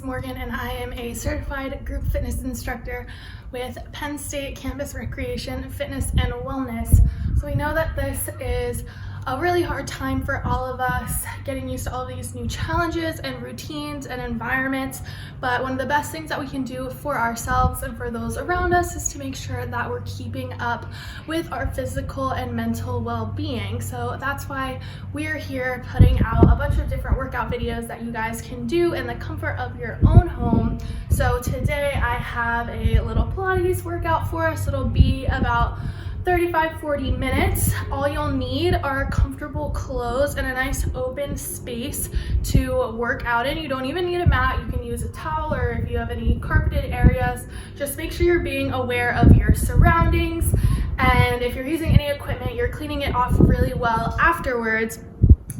Morgan, and I am a certified group fitness instructor with Penn State Campus Recreation, Fitness, and Wellness. So we know that this is a really hard time for all of us, getting used to all of these new challenges and routines and environments. But one of the best things that we can do for ourselves and for those around us is to make sure that we're keeping up with our physical and mental well-being. So that's why we're here putting out a bunch of different workout videos that you guys can do in the comfort of your own home. So today I have a little Pilates workout for us. It'll be about 35-40 minutes. All you'll need are comfortable clothes and a nice open space to work out in. You don't even need a mat. You can use a towel, or if you have any carpeted areas, just make sure you're being aware of your surroundings. And if you're using any equipment, you're cleaning it off really well afterwards.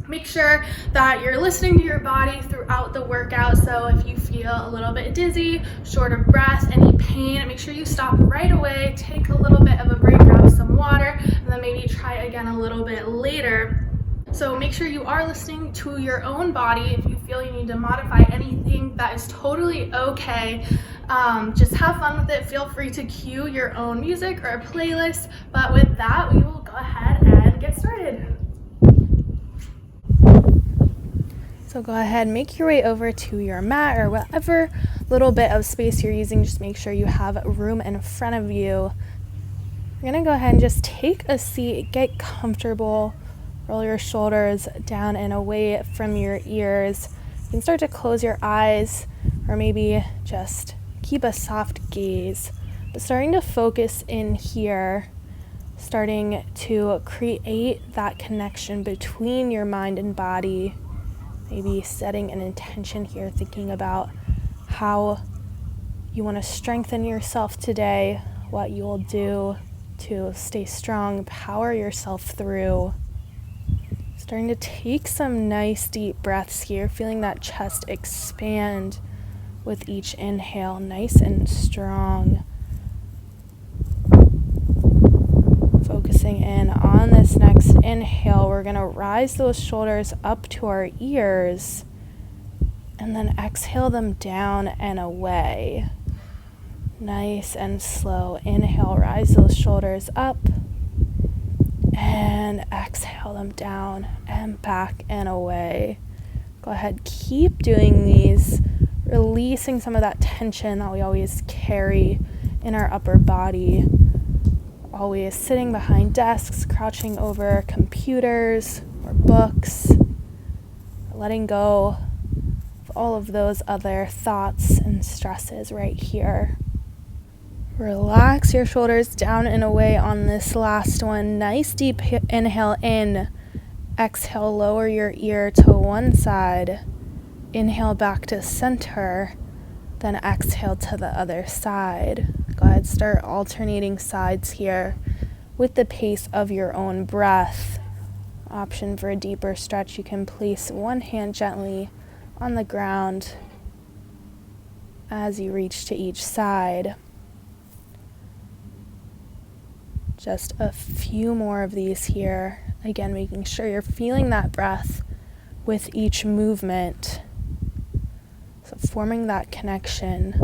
Make sure that you're listening to your body throughout the workout. So if you feel a little bit dizzy, short of breath, any pain, make sure you stop right away, take a little bit of a break, grab some water, and then maybe try again a little bit later. So make sure you are listening to your own body. If you feel you need to modify anything, that is totally okay. Just have fun with it. Feel free to cue your own music or a playlist. But with that, we will go ahead and get started. So go ahead, make your way over to your mat or whatever little bit of space you're using. Just make sure you have room in front of you. You're gonna go ahead and just take a seat, get comfortable, roll your shoulders down and away from your ears. You can start to close your eyes or maybe just keep a soft gaze. But starting to focus in here, starting to create that connection between your mind and body. Maybe setting an intention here, thinking about how you want to strengthen yourself today, what you will do to stay strong, power yourself through. Starting to take some nice deep breaths here, feeling that chest expand with each inhale, nice and strong. Focusing in on this next inhale, we're going to rise those shoulders up to our ears and then exhale them down and away. Nice and slow. Inhale, rise those shoulders up and exhale them down and back and away. Go ahead, keep doing these, releasing some of that tension that we always carry in our upper body. Always sitting behind desks, crouching over computers or books, letting go of all of those other thoughts and stresses right here. Relax your shoulders down and away on this last one. Nice deep inhale in. Exhale, lower your ear to one side. Inhale back to center. Then exhale to the other side. Go ahead, start alternating sides here with the pace of your own breath. Option for a deeper stretch, you can place one hand gently on the ground as you reach to each side. Just a few more of these here. Again, making sure you're feeling that breath with each movement. So forming that connection.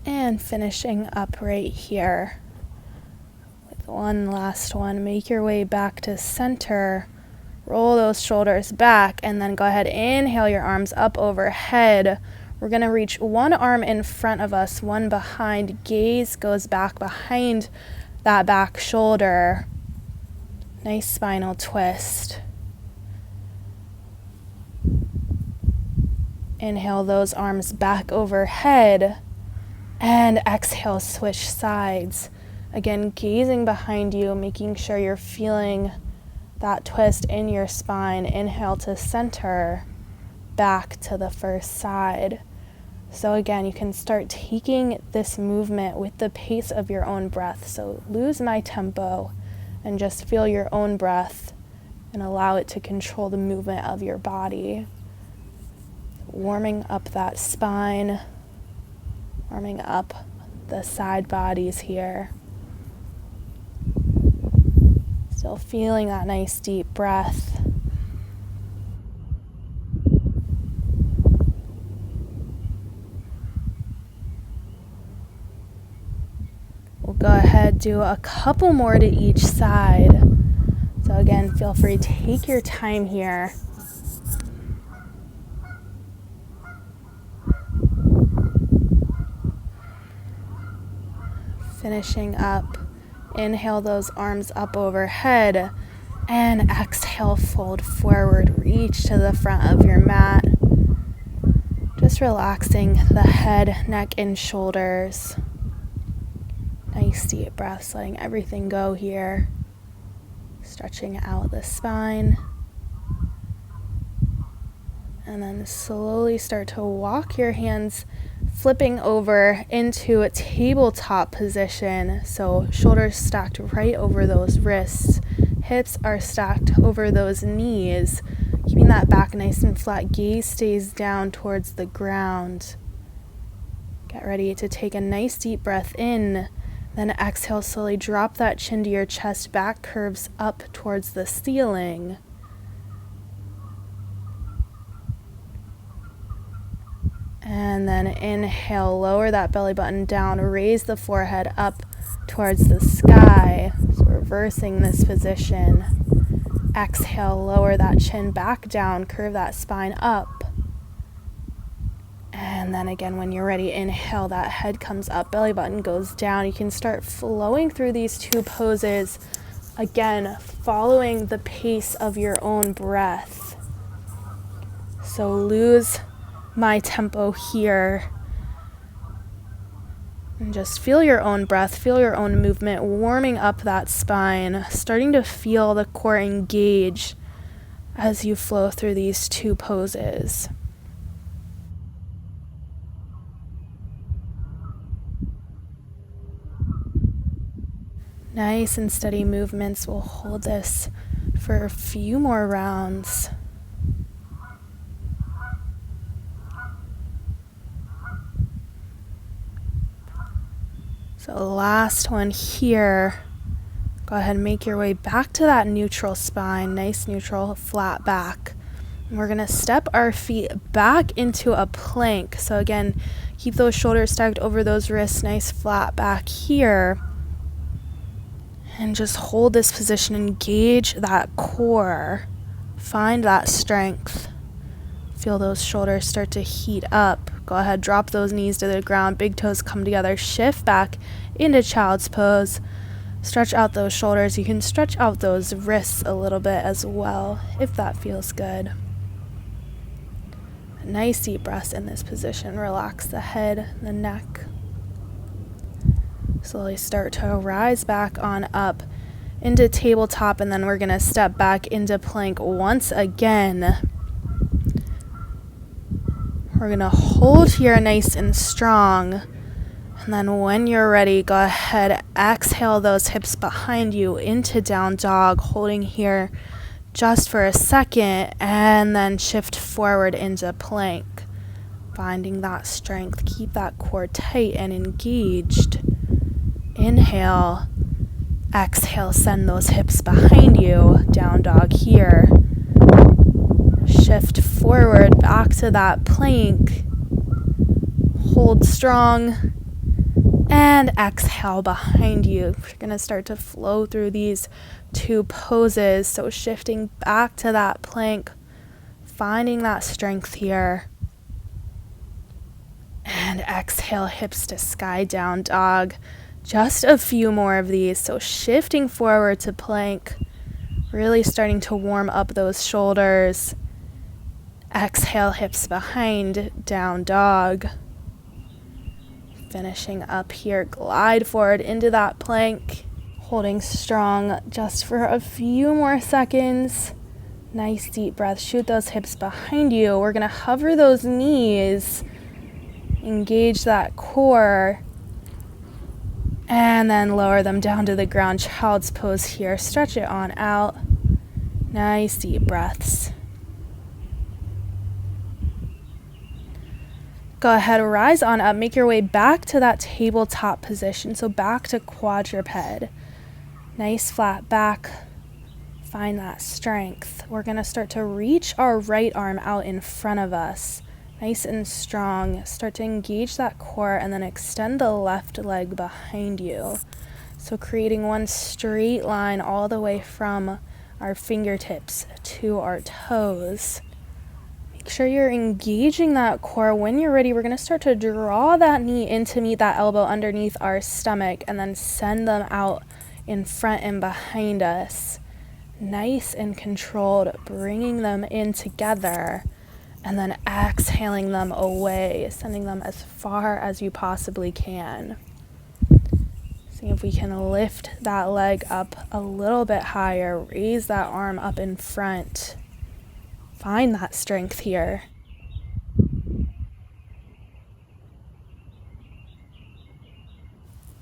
And finishing up right here with one last one. Make your way back to center. Roll those shoulders back and then go ahead, inhale your arms up overhead. We're going to reach one arm in front of us, one behind. Gaze goes back behind that back shoulder. Nice spinal twist. Inhale those arms back overhead. And exhale, switch sides. Again, gazing behind you, making sure you're feeling that twist in your spine. Inhale to center, back to the first side. So again, you can start taking this movement with the pace of your own breath. So lose my tempo and just feel your own breath and allow it to control the movement of your body. Warming up that spine. Warming up the side bodies here. Still feeling that nice deep breath. go ahead, do a couple more to each side. So again, feel free, take your time here. Finishing up, inhale those arms up overhead, and exhale, fold forward, reach to the front of your mat. Just relaxing the head, neck, and shoulders. Nice deep breaths, letting everything go here. Stretching out the spine. And then slowly start to walk your hands flipping over into a tabletop position. So shoulders stacked right over those wrists. Hips are stacked over those knees. Keeping that back nice and flat. Gaze stays down towards the ground. Get ready to take a nice deep breath in. Then exhale, slowly drop that chin to your chest. Back curves up towards the ceiling. And then inhale, lower that belly button down, raise the forehead up towards the sky. So reversing this position. Exhale, lower that chin back down, curve that spine up. And then again, when you're ready, inhale, that head comes up, belly button goes down. You can start flowing through these two poses. Again, following the pace of your own breath. So lose my tempo here. And just feel your own breath, feel your own movement, warming up that spine, starting to feel the core engage as you flow through these two poses. Nice and steady movements. We'll hold this for a few more rounds. So last one here. Go ahead and make your way back to that neutral spine. Nice neutral flat back. And we're going to step our feet back into a plank. So again, keep those shoulders stacked over those wrists. Nice flat back here. And just hold this position. Engage that core. Find that strength. Feel those shoulders start to heat up. Go ahead, drop those knees to the ground. Big toes come together. Shift back into child's pose. Stretch out those shoulders. You can stretch out those wrists a little bit as well, if that feels good. A nice deep breath in this position. Relax the head, the neck. Slowly start to rise back on up into tabletop, and then we're going to step back into plank once again. We're going to hold here nice and strong. And then when you're ready, go ahead, exhale those hips behind you into down dog, holding here just for a second, and then shift forward into plank. Finding that strength. Keep that core tight and engaged. Inhale. Exhale, send those hips behind you. Down dog here. Shift forward back to that plank. Hold strong. And exhale behind you. We're going to start to flow through these two poses. So shifting back to that plank. Finding that strength here. And exhale, hips to sky, down dog. Just a few more of these. So shifting forward to plank. Really starting to warm up those shoulders. Exhale, hips behind, down dog. Finishing up here, glide forward into that plank. Holding strong just for a few more seconds. Nice deep breath. Shoot those hips behind you. We're going to hover those knees. Engage that core. And then lower them down to the ground. Child's pose here. Stretch it on out. Nice deep breaths. Go ahead, rise on up, make your way back to that tabletop position. So back to quadruped. Nice flat back. Find that strength. We're going to start to reach our right arm out in front of us. Nice and strong. Start to engage that core and then extend the left leg behind you. So creating one straight line all the way from our fingertips to our toes. Make sure you're engaging that core. When you're ready, we're going to start to draw that knee in to meet that elbow underneath our stomach and then send them out in front and behind us. Nice and controlled, bringing them in together and then exhaling them away, sending them as far as you possibly can. See if we can lift that leg up a little bit higher, raise that arm up in front. Find that strength here.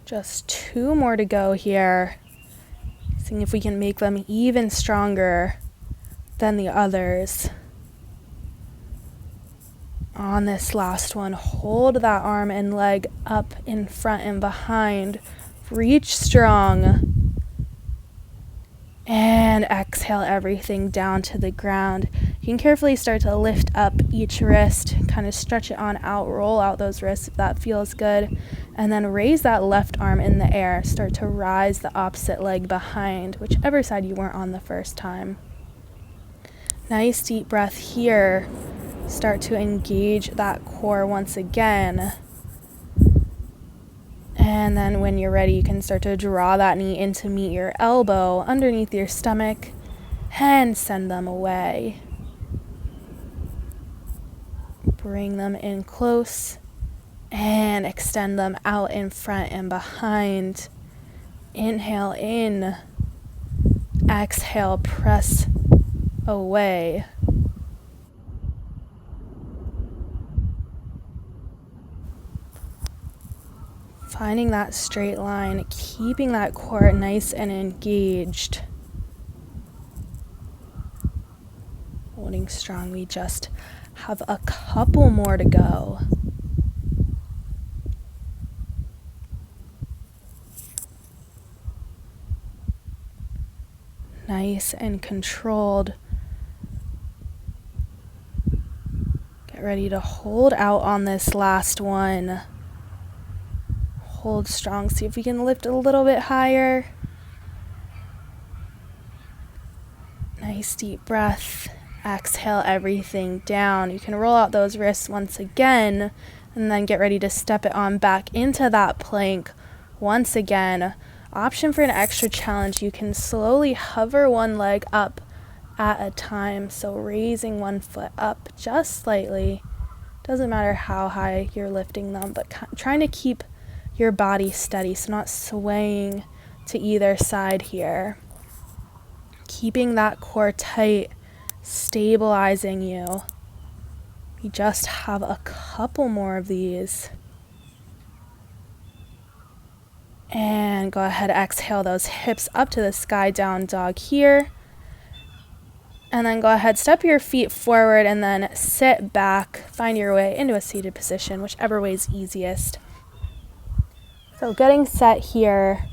Just 2 more to go here. Seeing if we can make them even stronger than the others. On this last one, hold that arm and leg up in front and behind. Reach strong. And exhale everything down to the ground. You can carefully start to lift up each wrist, kind of stretch it on out, roll out those wrists if that feels good, and then raise that left arm in the air. Start to rise the opposite leg behind, whichever side you weren't on the first time. Nice deep breath here. Start to engage that core once again. And then when you're ready, you can start to draw that knee in to meet your elbow underneath your stomach and send them away. Bring them in close and extend them out in front and behind. Inhale in, exhale, press away. Finding that straight line, keeping that core nice and engaged. Holding strong, we just have a couple more to go. Nice and controlled. Get ready to hold out on this last one. Hold strong. See if we can lift a little bit higher. Nice deep breath. Exhale everything down. You can roll out those wrists once again and then get ready to step it on back into that plank once again. Option for an extra challenge, you can slowly hover one leg up at a time. So raising one foot up just slightly. Doesn't matter how high you're lifting them, but trying to keep your body steady, so not swaying to either side here. Keeping that core tight, stabilizing you. You just have a couple more of these. And go ahead, exhale those hips up to the sky, down dog here. And then go ahead, step your feet forward and then sit back, find your way into a seated position, whichever way is easiest. So getting set here,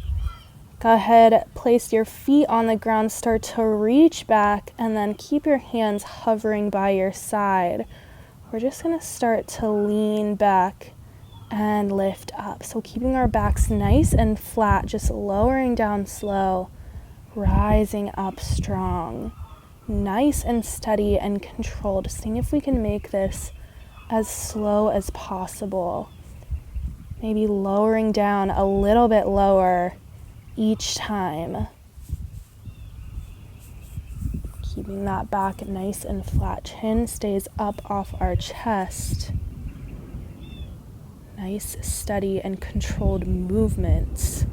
go ahead, place your feet on the ground, start to reach back, and then keep your hands hovering by your side. We're just going to start to lean back and lift up. So keeping our backs nice and flat, just lowering down slow, rising up strong. Nice and steady and controlled. Seeing if we can make this as slow as possible. Maybe lowering down a little bit lower each time. Keeping that back nice and flat. Chin stays up off our chest. Nice, steady, and controlled movements.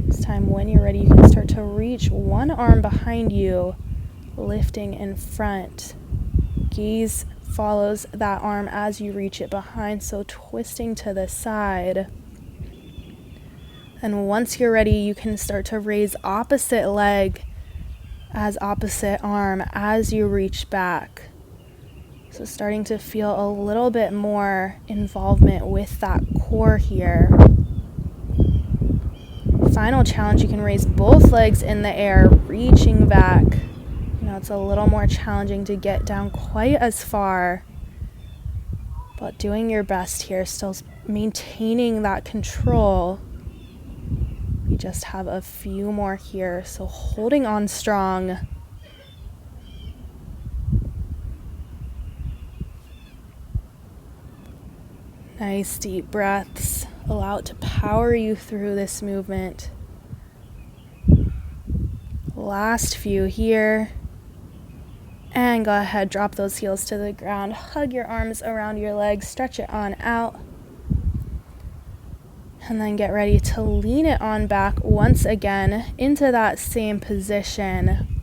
This time, when you're ready, you can start to reach one arm behind you, lifting in front. Gaze follows that arm as you reach it behind, so twisting to the side. And once you're ready, you can start to raise opposite leg as opposite arm as you reach back. So starting to feel a little bit more involvement with that core here. Final challenge, you can raise both legs in the air, reaching back. It's a little more challenging to get down quite as far, But doing your best here, still maintaining that control. We just have a few more here, so holding on strong. Nice deep breaths. Allow it to power you through this movement. Last few here. And go ahead, drop those heels to the ground. Hug your arms around your legs, stretch it on out. And then get ready to lean it on back once again into that same position.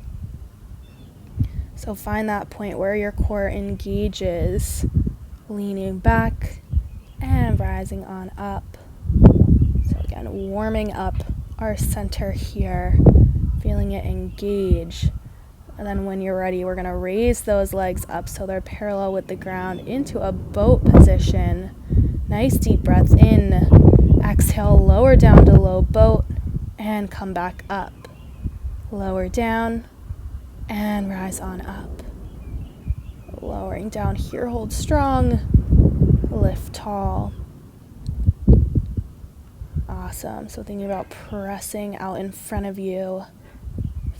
So find that point where your core engages, leaning back and rising on up. So again, warming up our center here, feeling it engage. And then when you're ready, we're going to raise those legs up so they're parallel with the ground into a boat position. Nice deep breaths in. Exhale, lower down to low boat and come back up. Lower down and rise on up. Lowering down here, hold strong. Lift tall. Awesome. So thinking about pressing out in front of you.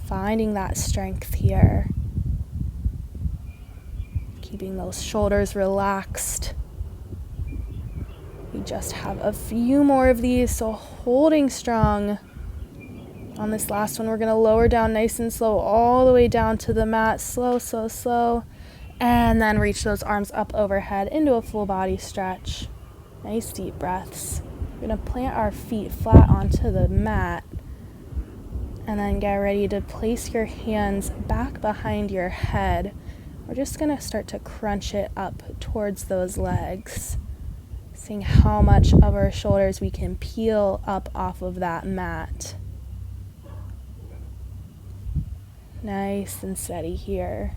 Finding that strength here. Keeping those shoulders relaxed. We just have a few more of these, so holding strong. On this last one, we're going to lower down nice and slow all the way down to the mat. Slow, slow, slow. And then reach those arms up overhead into a full body stretch. Nice deep breaths. We're going to plant our feet flat onto the mat. And then get ready to place your hands back behind your head. We're just going to start to crunch it up towards those legs. Seeing how much of our shoulders we can peel up off of that mat. Nice and steady here.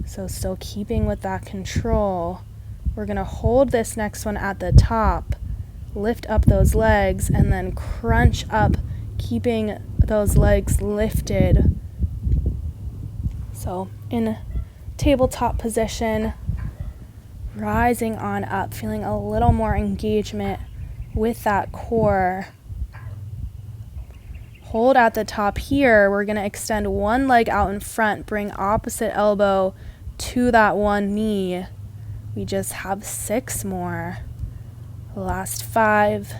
So still keeping with that control. We're going to hold this next one at the top, lift up those legs, and then crunch up, keeping those legs lifted. So in tabletop position, rising on up, feeling a little more engagement with that core. Hold at the top here. We're going to extend one leg out in front, bring opposite elbow to that one knee. We just have 6 more. Last 5,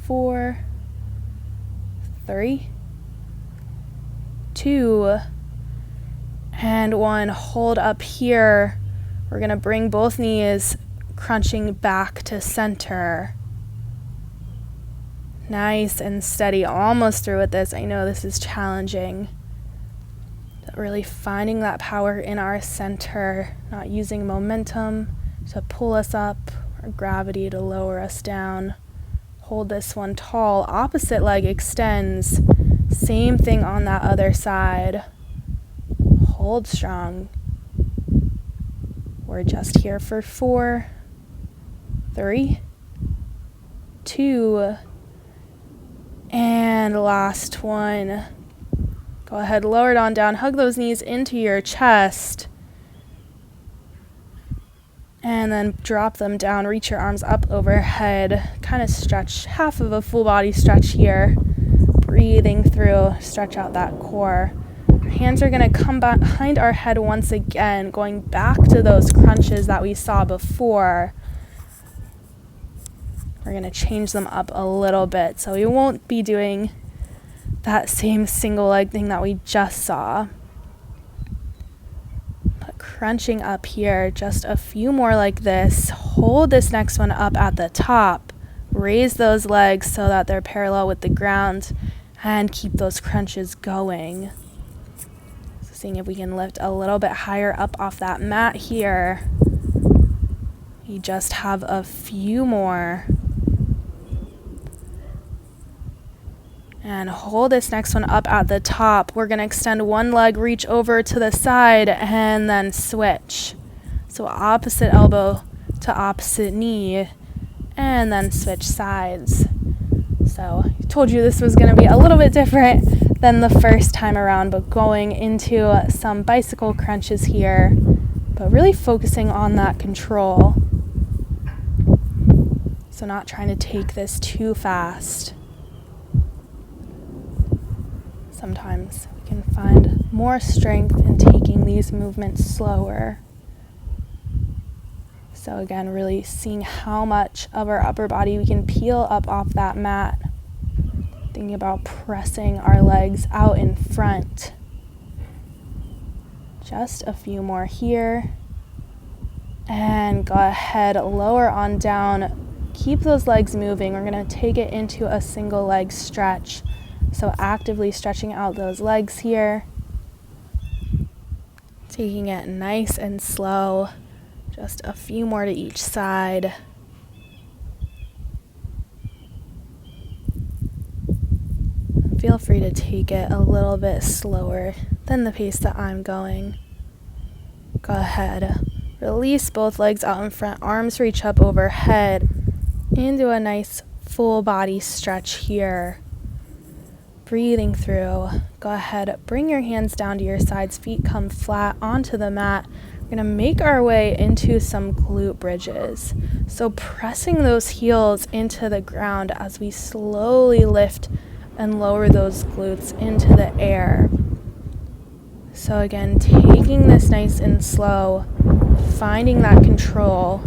4, 3, 2, and 1. Hold up here. We're going to bring both knees crunching back to center. Nice and steady. Almost through with this. I know this is challenging. But really finding that power in our center, not using momentum to pull us up or gravity to lower us down. Hold this one tall. Opposite leg extends. Same thing on that other side. Hold strong. We're just here for 4, 3, 2, and last one. Go ahead, lower it on down. Hug those knees into your chest. And then drop them down. Reach your arms up overhead. Kind of stretch, half of a full body stretch here. Breathing through, stretch out that core. Our hands are going to come behind our head once again, going back to those crunches that we saw before. We're going to change them up a little bit, so we won't be doing that same single leg thing that we just saw. But crunching up here, just a few more like this. Hold this next one up at the top. Raise those legs so that they're parallel with the ground and keep those crunches going. So seeing if we can lift a little bit higher up off that mat here. You just have a few more. And hold this next one up at the top. We're going to extend one leg, reach over to the side, and then switch. So opposite elbow to opposite knee, and then switch sides. So I told you this was going to be a little bit different than the first time around, but going into some bicycle crunches here, but really focusing on that control. So not trying to take this too fast. Sometimes we can find more strength in taking these movements slower. So again, really seeing how much of our upper body we can peel up off that mat. Thinking about pressing our legs out in front. Just a few more here. And go ahead, lower on down. Keep those legs moving. We're going to take it into a single leg stretch. So actively stretching out those legs here. Taking it nice and slow. Just a few more to each side. Feel free to take it a little bit slower than the pace that I'm going. Go ahead. Release both legs out in front. Arms reach up overhead. Into a nice full body stretch here. Breathing through. Go ahead. Bring your hands down to your sides. Feet come flat onto the mat. We're going to make our way into some glute bridges. So pressing those heels into the ground as we slowly lift and lower those glutes into the air. So again, taking this nice and slow, finding that control.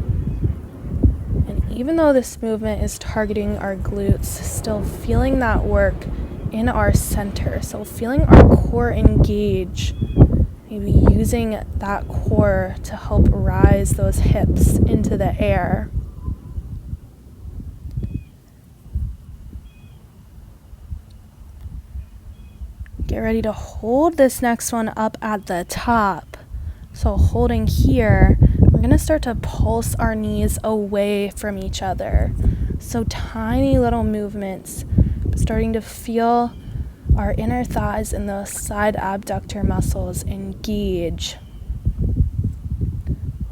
And even though this movement is targeting our glutes, still feeling that work in our center. So feeling our core engage. Maybe using that core to help rise those hips into the air. Get ready to hold this next one up at the top. So holding here, we're going to start to pulse our knees away from each other. So tiny little movements, starting to feel our inner thighs and the side abductor muscles engage.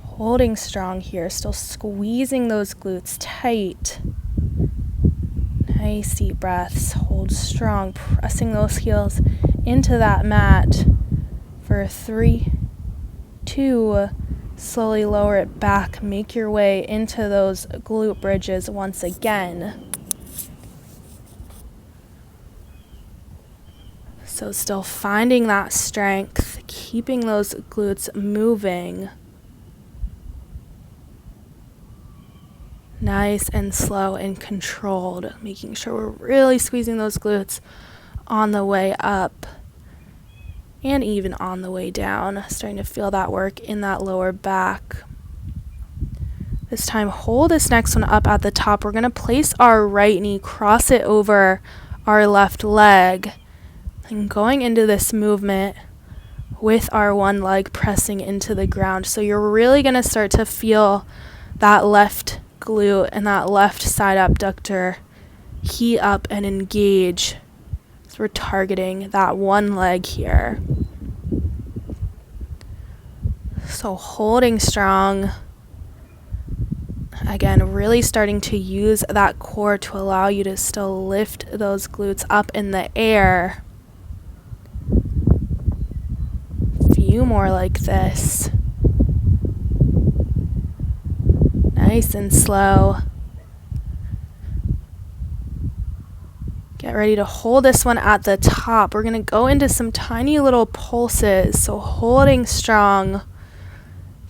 Holding strong here, still squeezing those glutes tight. Nice deep breaths, hold strong, pressing those heels into that mat for 3, 2, slowly lower it back, make your way into those glute bridges once again. So still finding that strength, keeping those glutes moving. Nice and slow and controlled, making sure we're really squeezing those glutes on the way up and even on the way down, starting to feel that work in that lower back. This time, hold this next one up at the top. We're going to place our right knee, cross it over our left leg, and going into this movement with our one leg pressing into the ground. So you're really going to start to feel that left glute and that left side abductor heat up and engage. So we're targeting that one leg here. So holding strong. Again, really starting to use that core to allow you to still lift those glutes up in the air. Few more like this. Nice and slow. Get ready to hold this one at the top. We're going to go into some tiny little pulses. So holding strong,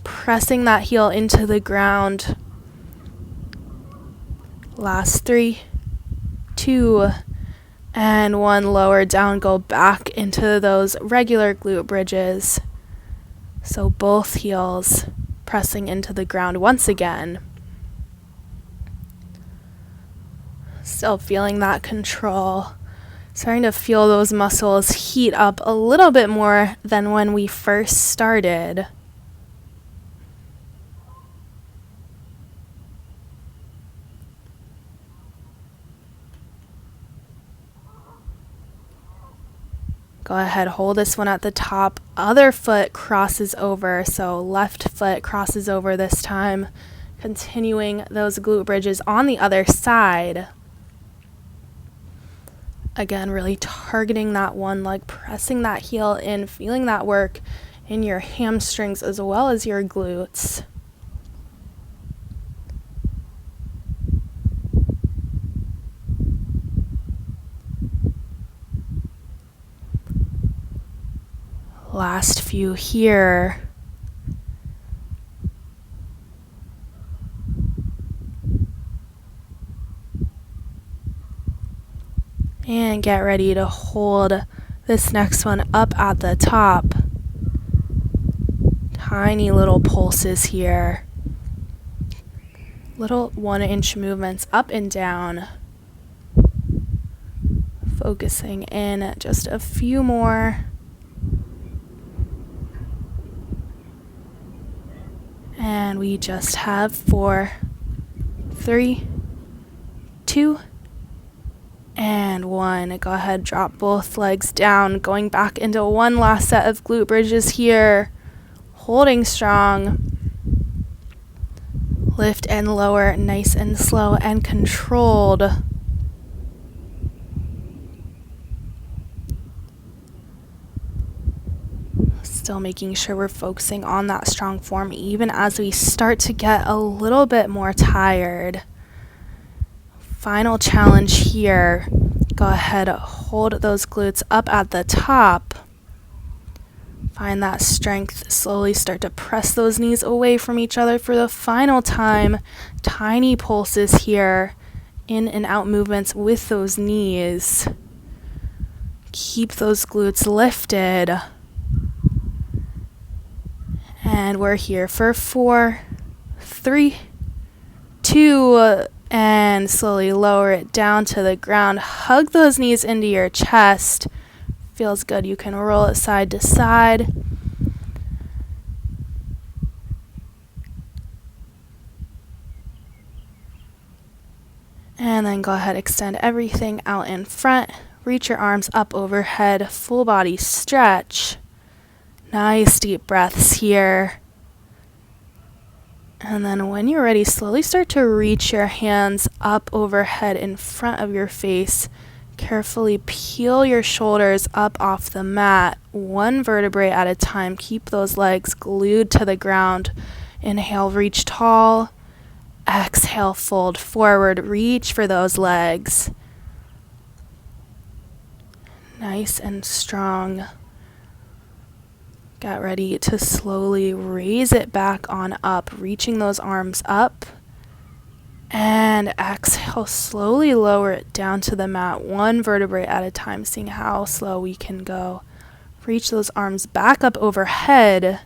pressing that heel into the ground. Last 3, 2, and 1. Lower down, go back into those regular glute bridges. So both heels pressing into the ground once again. Still feeling that control. Starting to feel those muscles heat up a little bit more than when we first started. Go ahead, hold this one at the top. Other foot crosses over, so left foot crosses over this time. Continuing those glute bridges on the other side. Again, really targeting that one leg, pressing that heel in, feeling that work in your hamstrings as well as your glutes. Last few here. And get ready to hold this next one up at the top. Tiny little pulses here. Little 1-inch movements up and down. Focusing in just a few more. And we just have 4, 3, 2, and 1. Go ahead, drop both legs down, going back into one last set of glute bridges here. Holding strong. Lift and lower, nice and slow and controlled. Still making sure we're focusing on that strong form even as we start to get a little bit more tired. Final challenge here. Go ahead, hold those glutes up at the top. Find that strength. Slowly start to press those knees away from each other for the final time. Tiny pulses here. In and out movements with those knees. Keep those glutes lifted. And we're here for 4, 3, 2, and slowly lower it down to the ground. Hug those knees into your chest. Feels good. You can roll it side to side. And then go ahead, extend everything out in front. Reach your arms up overhead. Full body stretch. Nice deep breaths here. And then when you're ready, slowly start to reach your hands up overhead in front of your face. Carefully peel your shoulders up off the mat, one vertebrae at a time. Keep those legs glued to the ground. Inhale, reach tall. Exhale, fold forward. Reach for those legs. Nice and strong. Get ready to slowly raise it back on up, reaching those arms up. And exhale, slowly lower it down to the mat, one vertebrae at a time, seeing how slow we can go. Reach those arms back up overhead.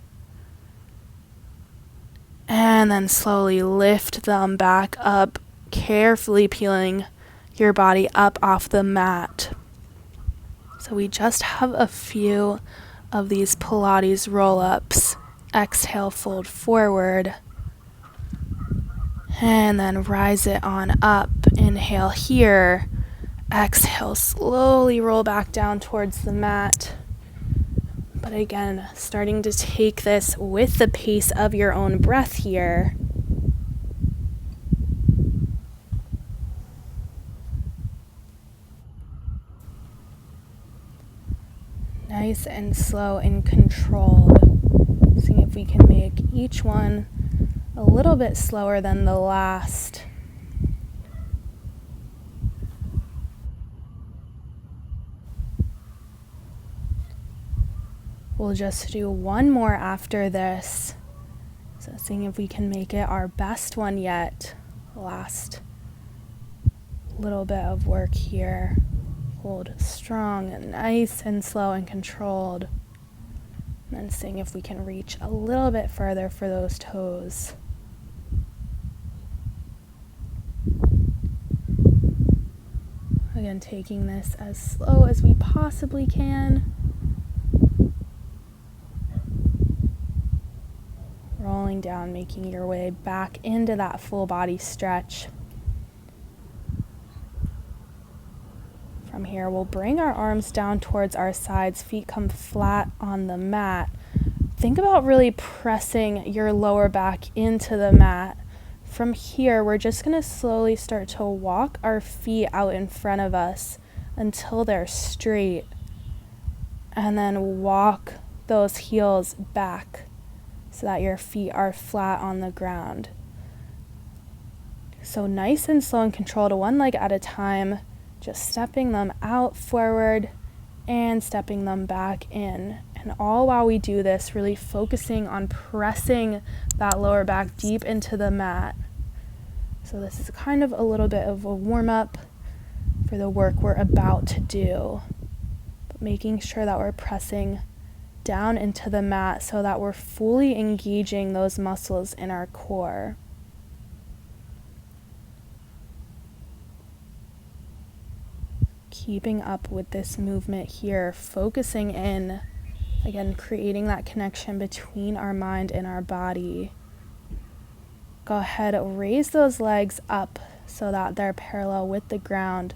And then slowly lift them back up, carefully peeling your body up off the mat. So we just have a few of these Pilates roll-ups. Exhale, fold forward. And then rise it on up. Inhale here. Exhale, slowly roll back down towards the mat. But again, starting to take this with the pace of your own breath here. Nice and slow and controlled. See if we can make each one a little bit slower than the last. We'll just do one more after this. So seeing if we can make it our best one yet. Last little bit of work here. Hold strong and nice and slow and controlled. And then seeing if we can reach a little bit further for those toes. Again, taking this as slow as we possibly can. Rolling down, making your way back into that full body stretch. From here, we'll bring our arms down towards our sides, feet come flat on the mat. Think about really pressing your lower back into the mat. From here, we're just going to slowly start to walk our feet out in front of us until they're straight, and then walk those heels back so that your feet are flat on the ground. So nice and slow and controlled, one leg at a time, just stepping them out forward and stepping them back in. And all while we do this, really focusing on pressing that lower back deep into the mat. So this is kind of a little bit of a warm-up for the work we're about to do. But making sure that we're pressing down into the mat so that we're fully engaging those muscles in our core. Keeping up with this movement here, focusing in, again, creating that connection between our mind and our body. Go ahead, raise those legs up so that they're parallel with the ground.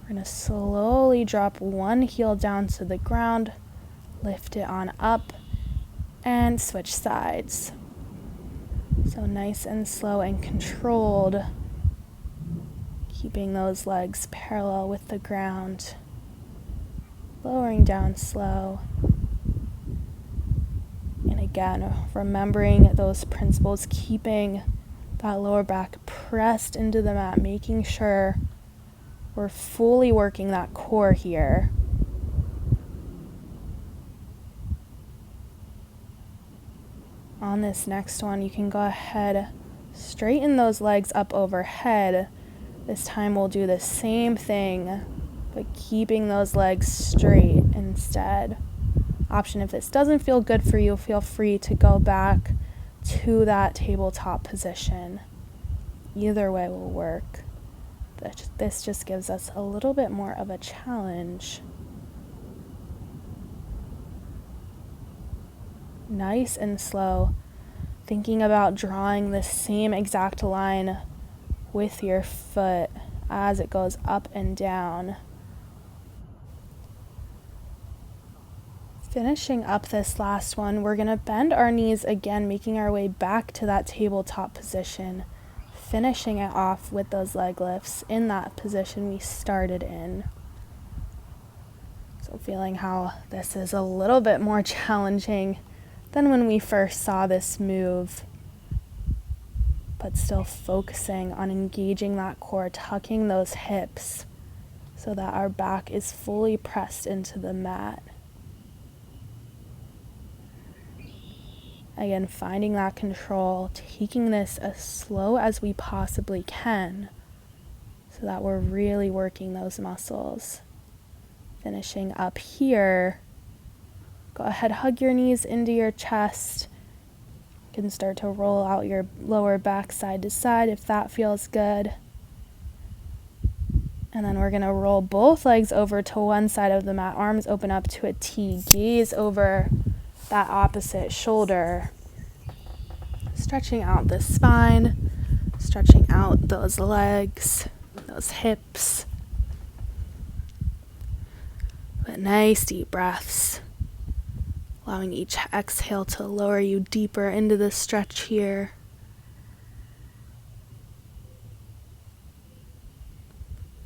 We're going to slowly drop one heel down to the ground, lift it on up, and switch sides. So nice and slow and controlled, keeping those legs parallel with the ground, lowering down slow. And again, remembering those principles, keeping that lower back pressed into the mat, making sure we're fully working that core here. On this next one, you can go ahead, straighten those legs up overhead. This time we'll do the same thing, but keeping those legs straight instead. Option, if this doesn't feel good for you, feel free to go back to that tabletop position. Either way will work. This just gives us a little bit more of a challenge. Nice and slow, thinking about drawing the same exact line with your foot as it goes up and down. Finishing up this last one, we're going to bend our knees again, making our way back to that tabletop position, finishing it off with those leg lifts in that position we started in. So feeling how this is a little bit more challenging than when we first saw this move, but still focusing on engaging that core, tucking those hips so that our back is fully pressed into the mat. Again, finding that control, taking this as slow as we possibly can so that we're really working those muscles. Finishing up here, go ahead, hug your knees into your chest. You can start to roll out your lower back side to side if that feels good. And then we're going to roll both legs over to one side of the mat, arms open up to a T, gaze over that opposite shoulder, stretching out the spine, stretching out those legs, those hips. But nice deep breaths, allowing each exhale to lower you deeper into the stretch here.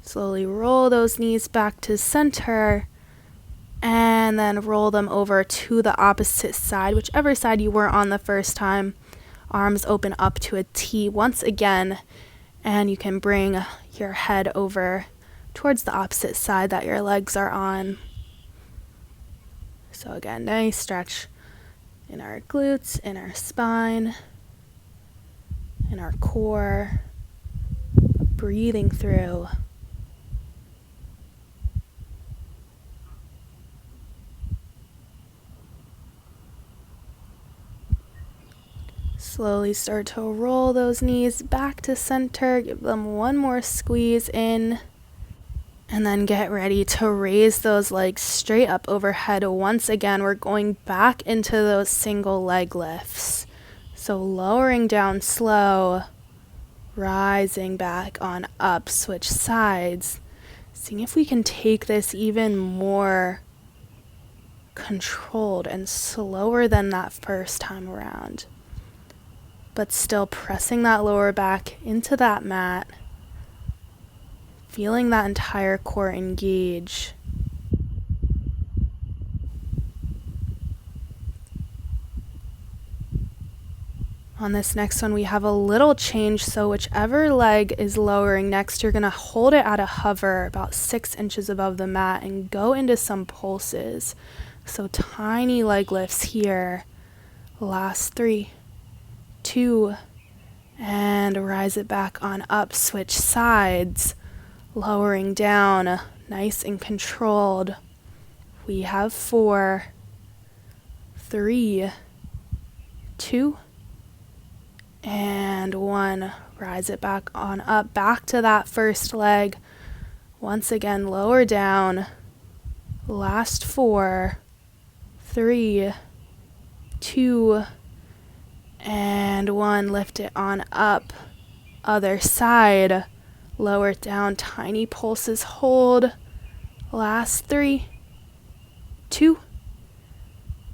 Slowly roll those knees back to center, and then roll them over to the opposite side, whichever side you were on the first time. Arms open up to a T once again, and you can bring your head over towards the opposite side that your legs are on. So again, nice stretch in our glutes, in our spine, in our core, breathing through. Slowly start to roll those knees back to center. Give them one more squeeze in. And then get ready to raise those legs straight up overhead. Once again, we're going back into those single leg lifts. So lowering down slow, rising back on up, switch sides. Seeing if we can take this even more controlled and slower than that first time around. But still pressing that lower back into that mat, feeling that entire core engage. On this next one, we have a little change, so whichever leg is lowering next, you're going to hold it at a hover about 6 inches above the mat and go into some pulses. So tiny leg lifts here. Last 3, 2, and rise it back on up. Switch sides, lowering down, nice and controlled. We have 4, 3, 2, and 1. Rise it back on up, back to that first leg. Once again, lower down. Last 4, 3, 2, and 1. Lift it on up. Other side. Lower it down. Tiny pulses. Hold. Last 3, 2,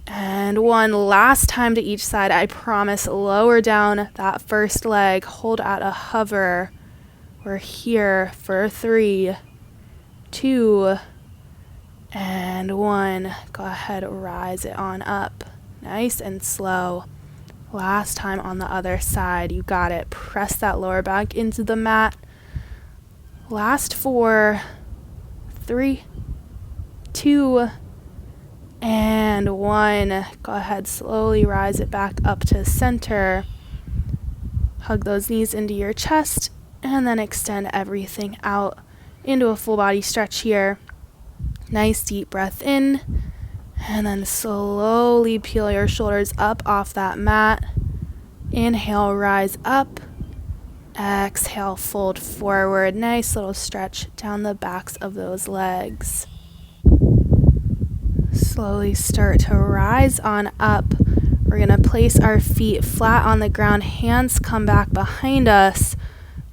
and 1. Last time to each side. I promise. Lower down that first leg. Hold at a hover. We're here for 3, 2, and 1. Go ahead, rise it on up. Nice and slow. Last time on the other side. You got it. Press that lower back into the mat. Last 4, 3, 2, and 1. Go ahead, slowly rise it back up to center. Hug those knees into your chest, and then extend everything out into a full body stretch here. Nice deep breath in, and then slowly peel your shoulders up off that mat. Inhale, rise up. Exhale, fold forward. Nice little stretch down the backs of those legs. Slowly start to rise on up. We're going to place our feet flat on the ground. Hands come back behind us.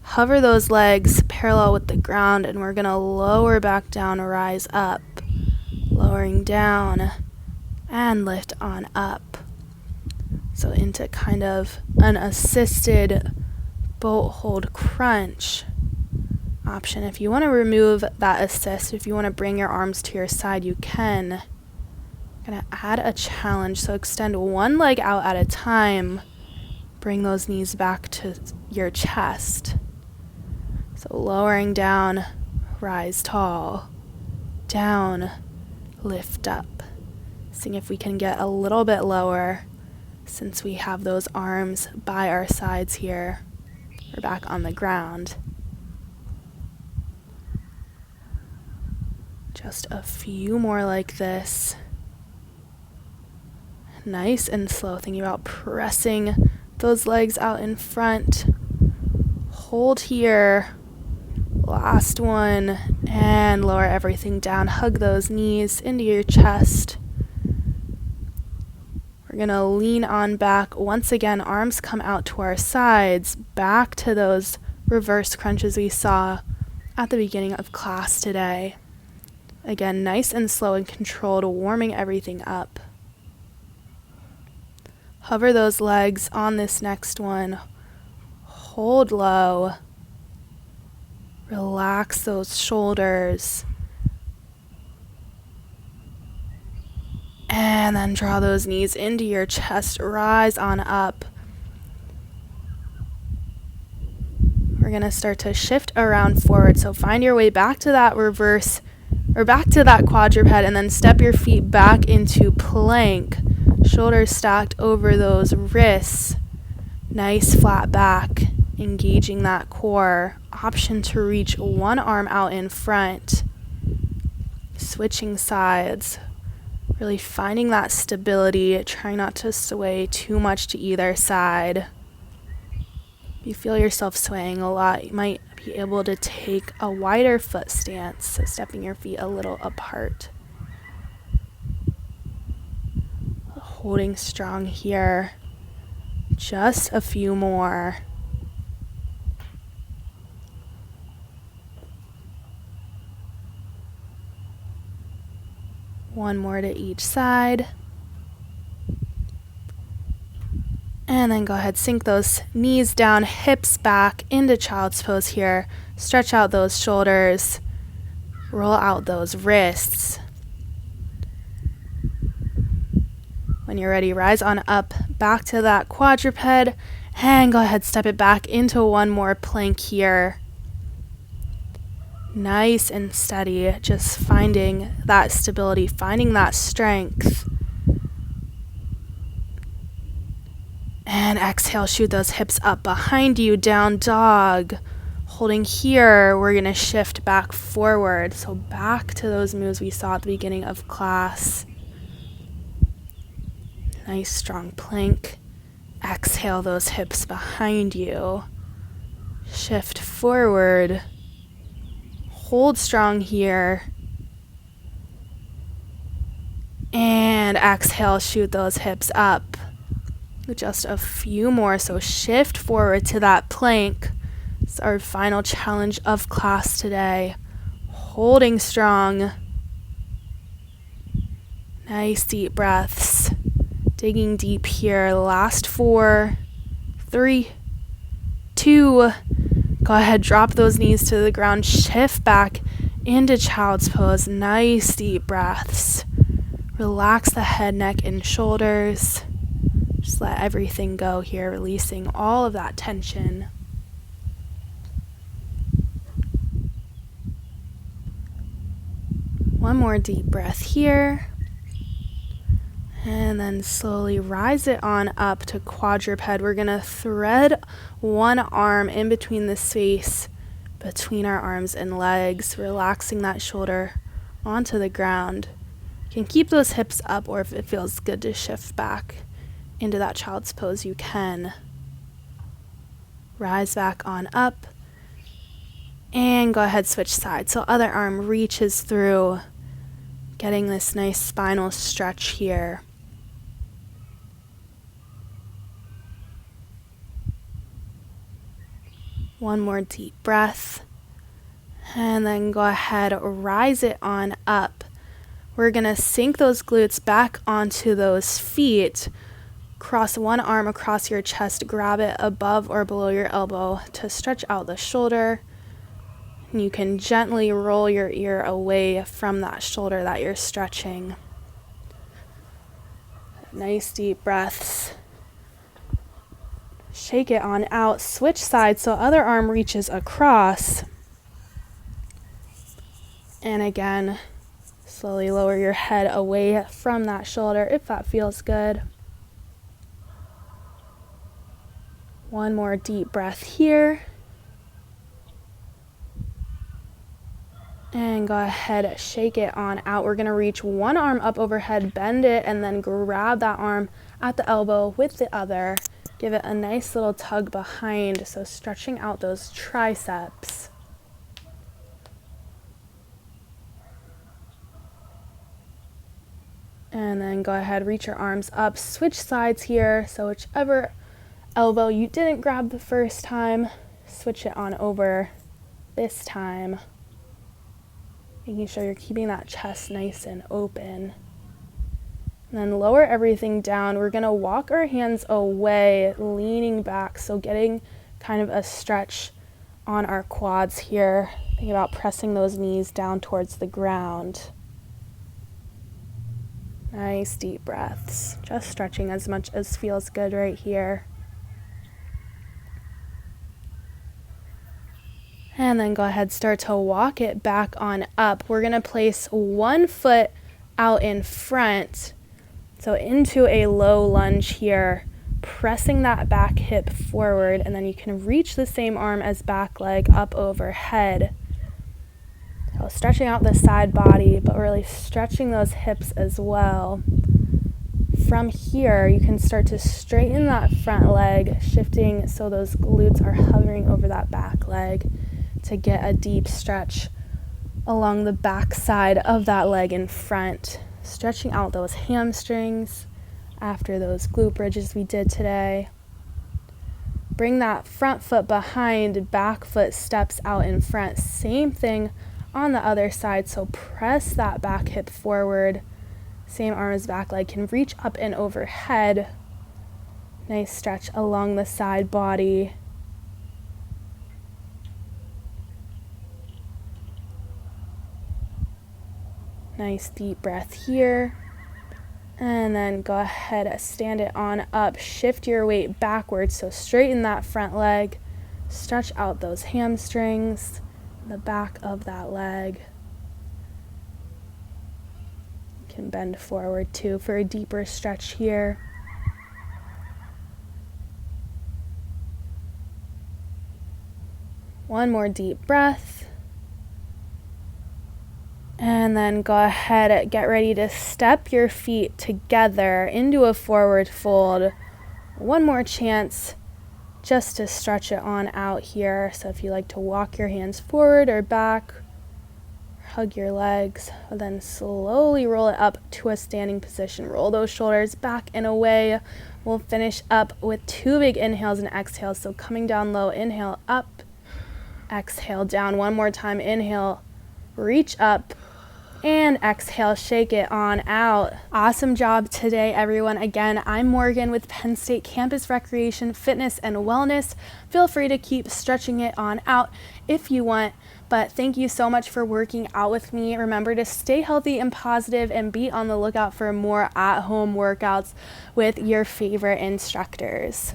Hover those legs parallel with the ground, and we're going to lower back down, rise up. Lowering down and lift on up. So into kind of an assisted boat hold crunch option. If you want to remove that assist, if you want to bring your arms to your side, you can. I'm going to add a challenge. So extend one leg out at a time. Bring those knees back to your chest. So lowering down, rise tall. Down, lift up. Seeing if we can get a little bit lower since we have those arms by our sides here. We're back on the ground. Just a few more like this. Nice and slow. Thinking about pressing those legs out in front. Hold here. Last one. And lower everything down. Hug those knees into your chest. We're going to lean on back. Once again, arms come out to our sides. Back to those reverse crunches we saw at the beginning of class today. Again, nice and slow and controlled, warming everything up. Hover those legs on this next one. Hold low. Relax those shoulders. And then draw those knees into your chest. Rise on up. We're going to start to shift around forward. So find your way back to that reverse, or back to that quadruped, and then step your feet back into plank. Shoulders stacked over those wrists. Nice flat back, engaging that core. Option to reach one arm out in front. Switching sides. Really finding that stability, trying not to sway too much to either side. If you feel yourself swaying a lot, you might be able to take a wider foot stance, so stepping your feet a little apart. Holding strong here. Just a few more. One more to each side. And then go ahead, sink those knees down, hips back into child's pose here. Stretch out those shoulders, roll out those wrists. When you're ready, rise on up back to that quadruped, and go ahead, step it back into one more plank here. Nice and steady, just finding that stability, finding that strength. And exhale, shoot those hips up behind you, down dog. Holding here, we're gonna shift back forward. So back to those moves we saw at the beginning of class. Nice strong plank. Exhale those hips behind you. Shift forward. Hold strong here. And exhale, shoot those hips up. Just a few more, so shift forward to that plank. It's our final challenge of class today. Holding strong. Nice deep breaths. Digging deep here. Last 4, 3, 2. Go ahead, drop those knees to the ground. Shift back into child's pose. Nice deep breaths. Relax the head, neck, and shoulders. Just let everything go here, releasing all of that tension. One more deep breath here. And then slowly rise it on up to quadruped. We're going to thread one arm in between the space between our arms and legs, relaxing that shoulder onto the ground. You can keep those hips up, or if it feels good to shift back into that child's pose, you can. Rise back on up. And go ahead, switch sides. So other arm reaches through, getting this nice spinal stretch here. One more deep breath. And then go ahead, rise it on up. We're going to sink those glutes back onto those feet. Cross one arm across your chest, grab it above or below your elbow to stretch out the shoulder. And you can gently roll your ear away from that shoulder that you're stretching. Nice deep breaths. Shake it on out. Switch sides so other arm reaches across. And again, slowly lower your head away from that shoulder if that feels good. One more deep breath here. And go ahead, shake it on out. We're going to reach one arm up overhead, bend it, and then grab that arm at the elbow with the other. Give it a nice little tug behind, so stretching out those triceps. And then go ahead, reach your arms up, switch sides here, so whichever elbow you didn't grab the first time, switch it on over this time. Making sure you're keeping that chest nice and open. And then lower everything down. We're going to walk our hands away, leaning back, so getting kind of a stretch on our quads here. Think about pressing those knees down towards the ground. Nice deep breaths. Just stretching as much as feels good right here. And then go ahead, start to walk it back on up. We're going to place one foot out in front, so into a low lunge here, pressing that back hip forward, and then you can reach the same arm as back leg up overhead. So stretching out the side body, but really stretching those hips as well. From here, you can start to straighten that front leg, shifting so those glutes are hovering over that back leg to get a deep stretch along the back side of that leg in front. Stretching out those hamstrings after those glute bridges we did today. Bring that front foot behind, back foot steps out in front. Same thing on the other side, so press that back hip forward. Same arm as back leg can reach up and overhead. Nice stretch along the side body. Nice deep breath here. And then go ahead, stand it on up. Shift your weight backwards, so straighten that front leg. Stretch out those hamstrings, the back of that leg. You can bend forward too for a deeper stretch here. One more deep breath. And then go ahead, get ready to step your feet together into a forward fold. One more chance just to stretch it on out here. So if you like to walk your hands forward or back, hug your legs, then slowly roll it up to a standing position. Roll those shoulders back and away. We'll finish up with 2 big inhales and exhales. So coming down low, inhale up, exhale down. One more time, inhale, reach up, and exhale, shake it on out. Awesome job today, everyone. Again, I'm Morgan with Penn State Campus Recreation, Fitness, and Wellness. Feel free to keep stretching it on out if you want, but thank you so much for working out with me. Remember to stay healthy and positive and be on the lookout for more at-home workouts with your favorite instructors.